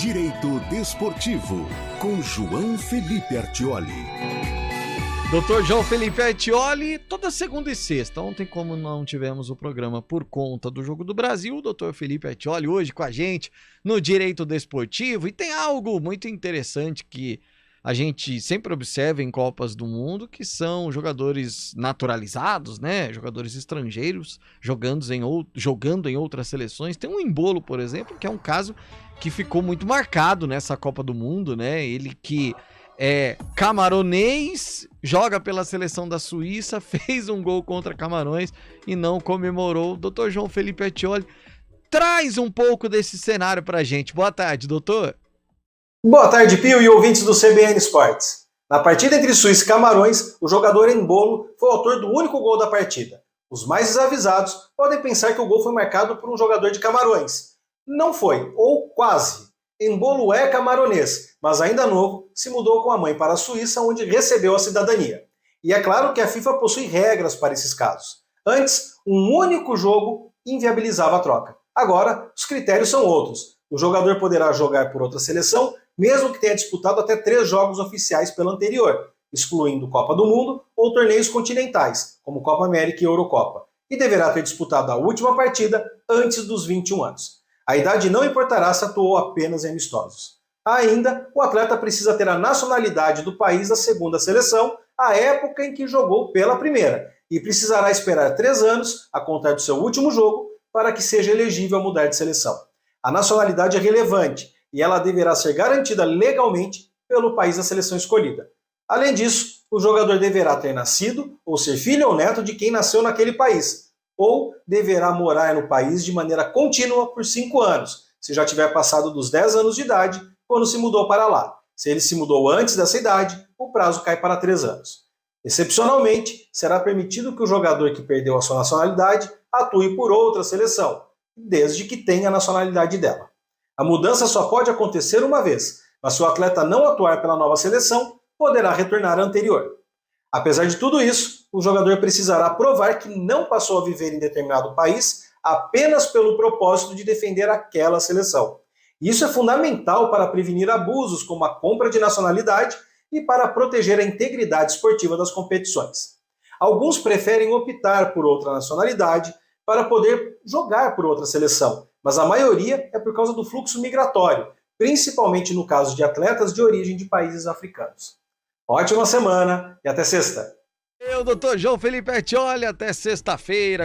Direito Desportivo, com João Felipe Artioli. Doutor João Felipe Artioli, toda segunda e sexta. Ontem, como não tivemos o programa por conta do Jogo do Brasil, o doutor Felipe Artioli hoje com a gente no Direito Desportivo. E tem algo muito interessante que a gente sempre observa em Copas do Mundo, que são jogadores naturalizados, né? Jogadores estrangeiros jogando em outras seleções. Tem um Embolo, por exemplo, que é um caso que ficou muito marcado nessa Copa do Mundo, né? Ele que é camaronês, joga pela seleção da Suíça, fez um gol contra Camarões e não comemorou. Doutor João Felipe Artioli, traz um pouco desse cenário pra gente. Boa tarde, doutor. Boa tarde, Pio e ouvintes do CBN Sports. Na partida entre Suíça e Camarões, o jogador Embolo foi o autor do único gol da partida. Os mais desavisados podem pensar que o gol foi marcado por um jogador de Camarões. Não foi, ou quase. Embolo é camaronês, mas ainda novo, se mudou com a mãe para a Suíça, onde recebeu a cidadania. E é claro que a FIFA possui regras para esses casos. Antes, um único jogo inviabilizava a troca. Agora, os critérios são outros. O jogador poderá jogar por outra seleção, mesmo que tenha disputado até 3 jogos oficiais pela anterior, excluindo Copa do Mundo ou torneios continentais, como Copa América e Eurocopa, e deverá ter disputado a última partida antes dos 21 anos. A idade não importará se atuou apenas em amistosos. Ainda, o atleta precisa ter a nacionalidade do país da segunda seleção, a época em que jogou pela primeira, e precisará esperar 3 anos, a contar do seu último jogo, para que seja elegível a mudar de seleção. A nacionalidade é relevante, e ela deverá ser garantida legalmente pelo país da seleção escolhida. Além disso, o jogador deverá ter nascido ou ser filho ou neto de quem nasceu naquele país, ou deverá morar no país de maneira contínua por 5 anos, se já tiver passado dos 10 anos de idade quando se mudou para lá. Se ele se mudou antes dessa idade, o prazo cai para 3 anos. Excepcionalmente, será permitido que o jogador que perdeu a sua nacionalidade atue por outra seleção, desde que tenha a nacionalidade dela. A mudança só pode acontecer uma vez, mas se o atleta não atuar pela nova seleção, poderá retornar à anterior. Apesar de tudo isso, o jogador precisará provar que não passou a viver em determinado país apenas pelo propósito de defender aquela seleção. Isso é fundamental para prevenir abusos como a compra de nacionalidade e para proteger a integridade esportiva das competições. Alguns preferem optar por outra nacionalidade para poder jogar por outra seleção, mas a maioria é por causa do fluxo migratório, principalmente no caso de atletas de origem de países africanos. Ótima semana e até sexta! Eu, doutor João Felipe Artioli, até sexta-feira.